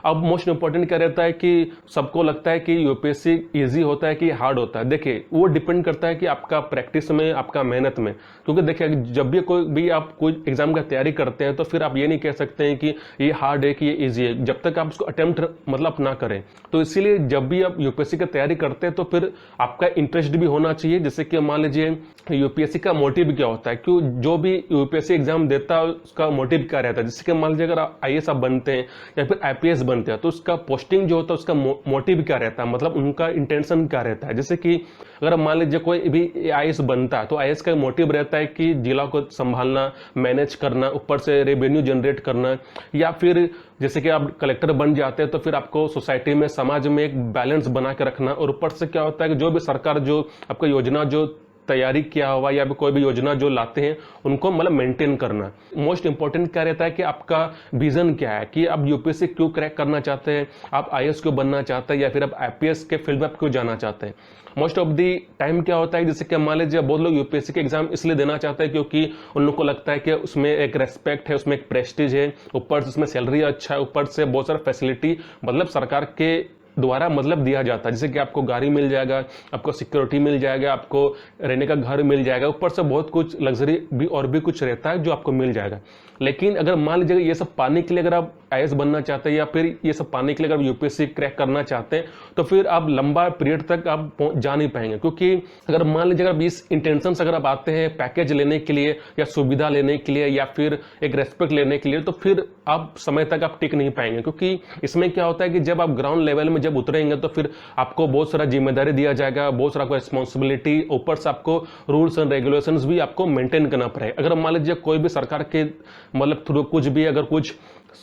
अब most important क्या रहता है कि सबको लगता है कि यूपीएससी इजी होता है कि हार्ड होता है। देखिए वो डिपेंड करता है कि आपका प्रैक्टिस में, आपका मेहनत में। क्योंकि देखिए जब भी कोई भी आप कोई एग्जाम का तैयारी करते हैं तो फिर आप ये नहीं कह सकते हैं कि ये हार्ड है कि ये इजी है जब तक आप उसको अटेम्प्ट मतलब ना करें। तो इसीलिए जब भी आप यूपीएससी की तैयारी करते हैं तो फिर आपका इंटरेस्ट भी होना चाहिए। जैसे कि मान लीजिए यूपीएससी का मोटिव क्या होता है, क्यों जो भी यूपीएससी एग्जाम देता है उसका मोटिव क्या रहता है। जैसे कि मान लीजिए अगर आईएएस आप बनते हैं या फिर आईपीएस बनते हैं तो उसका पोस्टिंग जो होता है उसका मोटिव क्या रहता है, मतलब उनका इंटेंशन क्या रहता है। जैसे कि अगर मान लीजिए कोई भी आईएएस बनता है तो आईएएस का मोटिव रहता है कि जिला को संभालना, मैनेज करना, ऊपर से रेवेन्यू जनरेट करना, या फिर जैसे कि आप कलेक्टर बन जाते हैं तो फिर आपको सोसाइटी में, समाज में एक बैलेंस बना के रखना। और ऊपर से क्या होता है कि जो भी सरकार जो आपका योजना जो तैयारी किया हुआ या कोई भी योजना जो लाते हैं उनको मतलब मेंटेन करना। मोस्ट इंपॉर्टेंट क्या रहता है कि आपका विजन क्या है, कि आप यूपीएससी क्यों क्रैक करना चाहते हैं, आप आईएएस क्यों बनना चाहते हैं, या फिर आप आईपीएस के फील्ड में आप क्यों जाना चाहते हैं। मोस्ट ऑफ दी टाइम क्या होता है, जैसे कि मान लीजिए बहुत लोग यूपीएससी के एग्जाम इसलिए देना चाहते हैं क्योंकि उन लोगों को लगता है कि उसमें एक रेस्पेक्ट है, उसमें एक प्रेस्टीज है, ऊपर से उसमें सैलरी अच्छा है, ऊपर से बहुत सारा फैसिलिटी मतलब सरकार के द्वारा मतलब दिया जाता है। जैसे कि आपको गाड़ी मिल जाएगा, आपको सिक्योरिटी मिल जाएगा, आपको रहने का घर मिल जाएगा, ऊपर से बहुत कुछ लग्जरी भी और भी कुछ रहता है जो आपको मिल जाएगा। लेकिन अगर मान लीजिए ये सब पाने के लिए अगर आप आईएएस बनना चाहते हैं या फिर ये सब पाने के लिए अगर यूपीएससी क्रैक करना चाहते हैं तो फिर आप लंबा पीरियड तक आप जा नहीं पाएंगे। क्योंकि अगर मान लीजिए अगर इस इंटेंशन से अगर आप आते हैं पैकेज लेने के लिए या सुविधा लेने के लिए या फिर एक रेस्पेक्ट लेने के लिए, तो फिर आप समय तक आप टिक नहीं पाएंगे। क्योंकि इसमें क्या होता है कि जब आप ग्राउंड लेवल में जब उतरेंगे तो फिर आपको बहुत सारा जिम्मेदारी दिया जाएगा, बहुत सारा रिस्पॉन्सिबिलिटी, ऊपर से आपको रूल्स एंड रेगुलेशंस भी आपको मेंटेन करना पड़ेगा। अगर मान लीजिए कोई भी सरकार के मतलब थ्रू कुछ भी अगर कुछ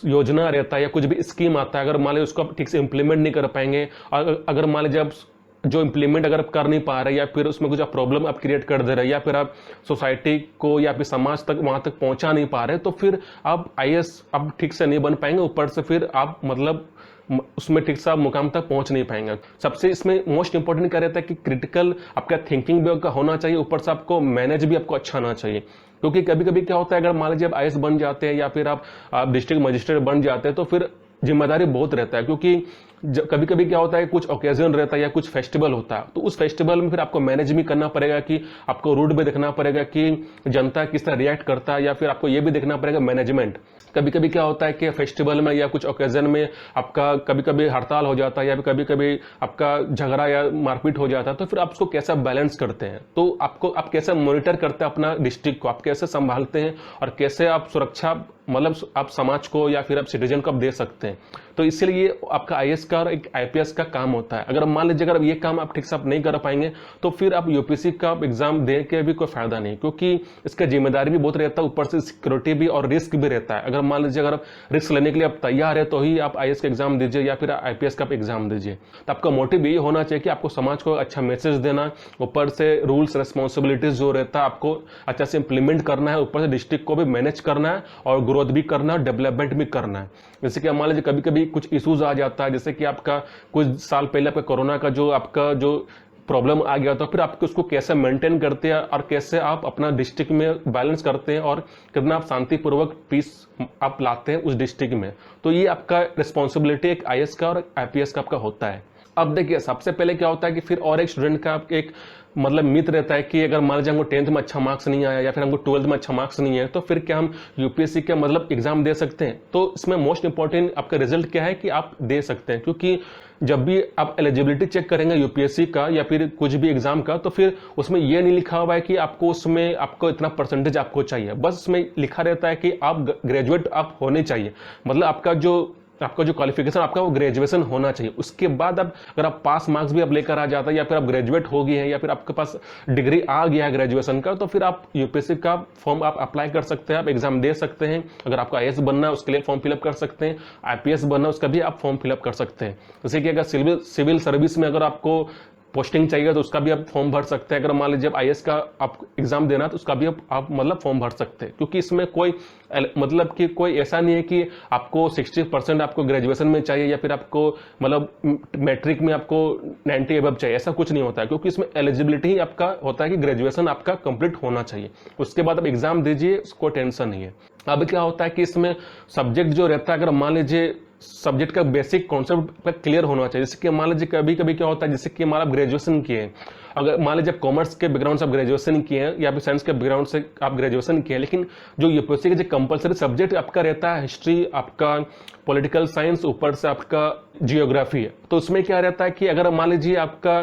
योजना रहता है या कुछ भी स्कीम आता है, अगर मान लीजिए उसको आप ठीक से इंप्लीमेंट नहीं कर पाएंगे, अगर मान लीजिए आप जो इंप्लीमेंट अगर आप कर नहीं पा रहे या फिर उसमें कुछ प्रॉब्लम आप क्रिएट कर दे रहे या फिर आप सोसाइटी को या फिर समाज तक वहां तक पहुंचा नहीं पा रहे, तो फिर आप आईएएस अब ठीक से नहीं बन पाएंगे। ऊपर से फिर आप मतलब उसमें ठीक से मुकाम तक पहुंच नहीं पाएंगे। सबसे इसमें मोस्ट इंपॉर्टेंट क्या रहता है कि क्रिटिकल आपका थिंकिंग भी आपका होना चाहिए, ऊपर से आपको मैनेज भी आपको अच्छा होना चाहिए। क्योंकि कभी कभी क्या होता है अगर मान लीजिए आप आईएएस बन जाते हैं या फिर आप डिस्ट्रिक्ट मजिस्ट्रेट बन जाते हैं तो फिर जिम्मेदारी बहुत रहता है। क्योंकि कभी कभी क्या होता है कुछ ओकेजन रहता है या कुछ फेस्टिवल होता है, तो उस फेस्टिवल में फिर आपको मैनेज भी करना पड़ेगा कि आपको रूट भी देखना पड़ेगा कि जनता किस तरह रिएक्ट करता है, या फिर आपको ये भी देखना पड़ेगा मैनेजमेंट। कभी कभी क्या होता है कि फेस्टिवल में या कुछ ओकेजन में आपका कभी कभी हड़ताल हो जाता है या कभी कभी आपका झगड़ा या मारपीट हो जाता है, तो फिर आप उसको कैसे बैलेंस करते हैं, तो आपको आप कैसे मॉनिटर करते हैं अपना डिस्ट्रिक्ट को, आप कैसे संभालते हैं और कैसे आप सुरक्षा मतलब आप समाज को या फिर आप सिटीजन को आप दे सकते हैं। तो इसलिए आपका आईएएस का और एक आईपीएस का काम होता है। अगर मान लीजिए अगर ये काम आप ठीक से आप नहीं कर पाएंगे तो फिर आप यूपीएससी का एग्जाम दे के भी कोई फायदा नहीं, क्योंकि इसका जिम्मेदारी भी बहुत रहता है, ऊपर से सिक्योरिटी भी और रिस्क भी रहता है। अगर मान लीजिए अगर आप रिस्क लेने के लिए आप तैयार है तो ही आप आईएएस का एग्जाम दीजिए या फिर आईपीएस का एग्जाम दीजिए। तो आपका मोटिव ये होना चाहिए कि आपको समाज को अच्छा मैसेज देना, ऊपर से रूल्स रेस्पॉन्सिबिलिटीज जो रहता है आपको अच्छा से इंप्लीमेंट करना है, ऊपर से डिस्ट्रिक्ट को भी मैनेज करना है और ग्रोथ भी करना है, डेवलपमेंट भी करना है। जैसे कि मान लीजिए कभी कभी कुछ इश्यूज आ जाता है, जैसे कि आपका कुछ साल पहले आपका कोरोना का जो आपका जो प्रॉब्लम आ गया, तो फिर आपको उसको कैसे मेंटेन करते हैं और कैसे आप अपना डिस्ट्रिक्ट में बैलेंस करते हैं और कितना आप शांतिपूर्वक पीस आप लाते हैं उस डिस्ट्रिक्ट में। तो ये आपका रिस्पॉन्सिबिलिटी एक आईएएस का और आईपीएस का आपका होता है। अब देखिए सबसे पहले क्या होता है कि फिर और एक स्टूडेंट का एक मतलब मित्र रहता है कि अगर मान लीजिए हमको 10th में अच्छा मार्क्स नहीं आया या फिर हमको 12th में अच्छा मार्क्स नहीं है तो फिर क्या हम यूपीएससी का मतलब एग्जाम दे सकते हैं। तो इसमें मोस्ट इंपॉर्टेंट आपका रिजल्ट क्या है कि आप दे सकते हैं, क्योंकि जब भी आप एलिजिबिलिटी चेक करेंगे यूपीएससी का या फिर कुछ भी एग्जाम का, तो फिर उसमें यह नहीं लिखा हुआ है कि आपको उसमें आपको इतना परसेंटेज आपको चाहिए, बस उसमें लिखा रहता है कि आप ग्रेजुएट आप होने चाहिए, मतलब आपका जो क्वालिफिकेशन आपका वो ग्रेजुएशन होना चाहिए। उसके बाद अब अगर आप पास मार्क्स भी आप लेकर आ जाता है या फिर आप ग्रेजुएट हो गए हैं या फिर आपके पास डिग्री आ गया है ग्रेजुएशन का, तो फिर आप यूपीएससी का फॉर्म आप अप्लाई कर सकते हैं, आप एग्जाम दे सकते हैं। अगर आपको आईएएस बनना है उसके लिए फॉर्म फिलअप कर सकते हैं, आईपीएस बनना है उसका भी आप फॉर्म फिलअप कर सकते हैं। जैसे कि अगर सिविल सर्विस में अगर आपको पोस्टिंग चाहिए तो उसका भी आप फॉर्म भर सकते हैं। अगर मान लीजिए आईएएस का आप एग्जाम देना तो उसका भी आप मतलब फॉर्म भर सकते हैं, क्योंकि इसमें कोई मतलब कि कोई ऐसा नहीं है कि आपको 60% आपको ग्रेजुएशन में चाहिए या फिर आपको मतलब मैट्रिक में आपको 90 अबव चाहिए, ऐसा कुछ नहीं होता है। क्योंकि इसमें एलिजिबिलिटी ही आपका होता है कि ग्रेजुएशन आपका कंप्लीट होना चाहिए, उसके बाद आप एग्जाम दीजिए, उसको टेंशन नहीं है। अब क्या होता है कि इसमें सब्जेक्ट जो रहता है, अगर मान लीजिए सब्जेक्ट का बेसिक कॉन्सेप्ट क्लियर होना चाहिए। जैसे कि मान लीजिए कभी कभी क्या होता है, जैसे कि मान लो ग्रेजुएशन किए हैं, अगर मान लीजिए कॉमर्स के बैकग्राउंड से आप ग्रेजुएशन किए हैं या फिर साइंस के बैकग्राउंड से आप ग्रेजुएशन किए हैं, लेकिन जो यूपीएससी के जो कंपलसरी सब्जेक्ट आपका रहता है हिस्ट्री, आपका पॉलिटिकल साइंस, ऊपर से आपका जियोग्राफी है, तो उसमें क्या रहता है कि अगर मान लीजिए आपका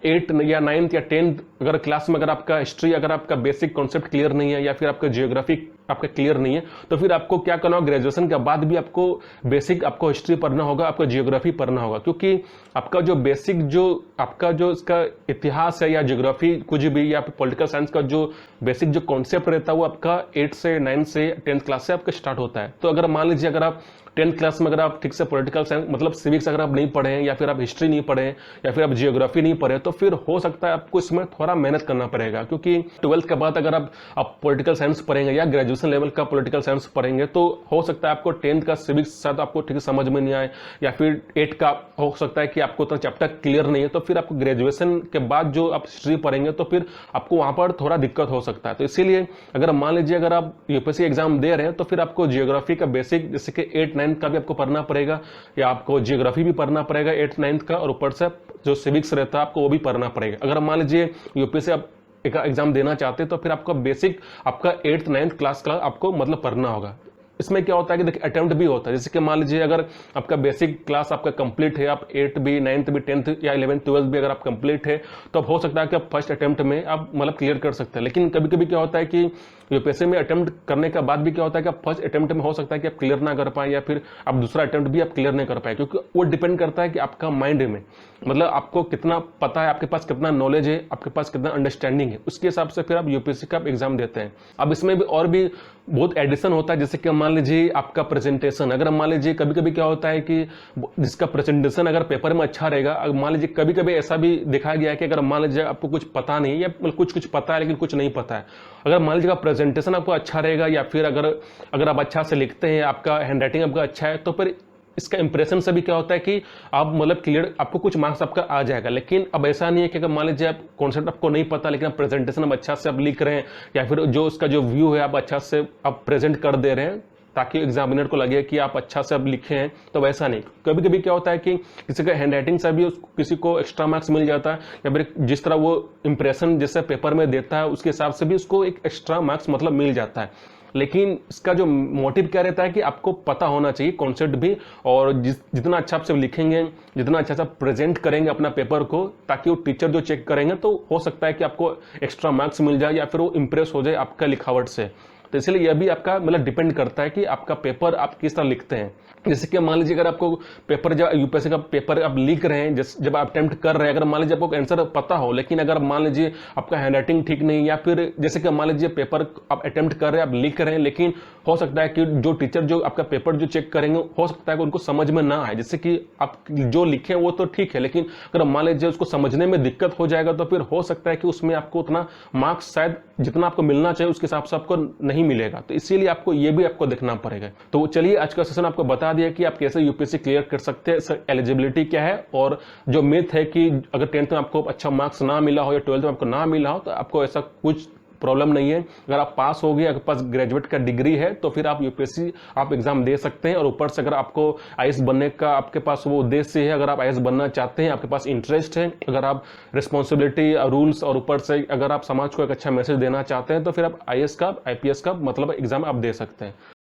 8 या 9th या 10th अगर क्लास में अगर आपका हिस्ट्री, अगर आपका बेसिक कॉन्सेप्ट क्लियर नहीं है या फिर आपका जियोग्राफी आपका क्लियर नहीं है, तो फिर आपको क्या करना होगा, ग्रेजुएशन के बाद भी आपको बेसिक आपको हिस्ट्री पढ़ना होगा, आपको जियोग्राफी पढ़ना होगा, क्योंकि आपका जो बेसिक जो आपका जो इसका इतिहास है या जियोग्राफी कुछ भी या पॉलिटिकल साइंस का जो बेसिक जो कॉन्सेप्ट रहता है वो आपका 8 से 9 से 10th क्लास से आपका स्टार्ट होता है। तो अगर मान लीजिए अगर आप 10th क्लास में अगर आप ठीक से पॉलिटिकल साइंस मतलब सिविक्स अगर आप नहीं पढ़े हैं या फिर आप हिस्ट्री नहीं पढ़े या फिर आप जियोग्राफी नहीं पढ़े, तो फिर हो सकता है आपको इसमें थोड़ा मेहनत करना पड़ेगा, क्योंकि 12th के बाद अगर आप पॉलिटिकल साइंस पढ़ेंगे या ग्रेजुएशन लेवल का पॉलिटिकल साइंस पढ़ेंगे, तो हो सकता है आपको 10th का सिविक्स शायद आपको ठीक से समझ में नहीं आए, या फिर 8 का हो सकता है कि आपको उतना चैप्टर क्लियर नहीं है, तो फिर आपको ग्रेजुएशन के बाद जो आप हिस्ट्री पढ़ेंगे तो फिर आपको वहां पर थोड़ा दिक्कत हो सकता है। तो इसीलिए अगर मान लीजिए अगर आप यूपीएससी एग्जाम दे रहे हैं तो फिर आपको जियोग्राफी का बेसिक जैसे कि 8-9 का भी आपको पढ़ना पड़ेगा, या आपको जियोग्राफी भी पढ़ना पड़ेगा 8-9 का, और ऊपर से जो सिविक्स रहता है आपको वो भी पढ़ना पड़ेगा। अगर मान लीजिए यूपीएससी आप एक एग्जाम देना चाहते हैं तो फिर आपका बेसिक आपका 8th-9th क्लास का आपको मतलब पढ़ना होगा। इसमें क्या होता है कि देखिए अटेम्प्ट भी होता है, जैसे कि मान लीजिए अगर आपका बेसिक क्लास आपका कंप्लीट है, आप 8 भी 9th भी 10th या 11th 12th भी अगर आप कंप्लीट है, तो अब हो सकता है कि आप फर्स्ट अटेम्प्ट में आप मतलब क्लियर कर सकते हैं। लेकिन कभी कभी क्या होता है कि यूपीएससी में अटेम्प्ट करने के बाद भी क्या होता है कि आप फर्स्ट अटेम्प्ट में हो सकता है कि आप क्लियर ना कर पाए, या फिर आप दूसरा अटेम्प्ट भी आप क्लियर नहीं कर पाए, क्योंकि वो डिपेंड करता है कि आपका माइंड में मतलब आपको कितना पता है, आपके पास कितना नॉलेज है, आपके पास कितना अंडरस्टैंडिंग है, उसके हिसाब से फिर आप यूपीएससी का एग्जाम देते हैं। अब इसमें भी और भी बहुत एडिशन होता है, जैसे कि मान लीजिए आपका प्रेजेंटेशन, अगर मान लीजिए कभी कभी क्या होता है कि जिसका प्रेजेंटेशन अगर पेपर में अच्छा रहेगा, मान लीजिए कभी कभी ऐसा भी दिखाया गया है कि अगर मान लीजिए आपको कुछ पता नहीं या कुछ पता है लेकिन कुछ नहीं पता है, अगर मान लीजिए प्रेजेंटेशन आपको अच्छा रहेगा या फिर अगर आप अच्छा से लिखते हैं, आपका हैंडराइटिंग आपका अच्छा है, तो फिर इसका इंप्रेशन से भी क्या होता है कि आप मतलब क्लियर आपको कुछ मार्क्स आपका आ जाएगा। लेकिन अब ऐसा नहीं है कि अगर मान लीजिए आप कॉन्सेप्ट आपको नहीं पता लेकिन आप प्रेजेंटेशन अब अच्छा से आप लिख रहे हैं, या फिर जो उसका जो व्यू है आप अच्छा से आप प्रेजेंट कर दे रहे हैं ताकि एग्जामिनर को लगे कि आप अच्छा से अब लिखे हैं, तो वैसा नहीं। कभी कभी क्या होता है कि किसी का हैंडराइटिंग से भी किसी को एक्स्ट्रा मार्क्स मिल जाता है, या फिर जिस तरह वो इंप्रेशन जैसे पेपर में देता है उसके हिसाब से भी उसको एक एक्स्ट्रा मार्क्स मतलब मिल जाता है। लेकिन इसका जो मोटिव क्या रहता है कि आपको पता होना चाहिए कॉन्सेप्ट भी, और जितना अच्छा आप सब लिखेंगे, जितना अच्छा सा प्रेजेंट करेंगे अपना पेपर को, ताकि वो टीचर जो चेक करेंगे तो हो सकता है कि आपको एक्स्ट्रा मार्क्स मिल जाए या फिर वो इंप्रेस हो जाए आपका लिखावट से। तो इसलिए यह भी आपका मतलब डिपेंड करता है कि आपका पेपर आप किस तरह लिखते हैं। जैसे कि मान लीजिए अगर आपको पेपर जब यूपीएससी का पेपर आप लिख रहे हैं, जब आप अटेम्प्ट कर रहे हैं, अगर मान लीजिए आपको आंसर पता हो, लेकिन अगर मान लीजिए आपका हैंडराइटिंग ठीक नहीं, या फिर जैसे कि मान लीजिए पेपर आप अटेम्प्ट कर रहे हैं, आप लिख रहे हैं, लेकिन हो सकता है कि जो टीचर जो आपका पेपर जो चेक करेंगे हो सकता है कि उनको समझ में ना आए। जैसे कि आप जो लिखे वो तो ठीक है, लेकिन अगर मान लीजिए उसको समझने में दिक्कत हो जाएगा तो फिर हो सकता है कि उसमें आपको उतना मार्क्स शायद जितना आपको मिलना चाहिए उसके हिसाब से आपको नहीं मिलेगा। तो इसीलिए आपको ये भी आपको देखना पड़ेगा। तो चलिए आज का सेशन आपको बता दिया कि आप कैसे यूपीएससी क्लियर कर सकते हैं, एलिजिबिलिटी क्या है, और जो मिथ है कि अगर 10th में आपको अच्छा मार्क्स ना मिला हो या 12th में आपको ना मिला हो तो आपको ऐसा कुछ प्रॉब्लम नहीं है। अगर आप पास हो गए, आपके पास ग्रेजुएट का डिग्री है, तो फिर आप यूपीएससी आप एग्जाम दे सकते हैं। और ऊपर से अगर आपको आईएएस बनने का आपके पास वो उद्देश्य है, अगर आप आईएएस बनना चाहते हैं, आपके पास इंटरेस्ट है, अगर आप रिस्पॉन्सिबिलिटी रूल्स और ऊपर से अगर आप समाज को एक अच्छा मैसेज देना चाहते हैं, तो फिर आप आईएएस का आईपीएस का मतलब एग्जाम आप दे सकते हैं।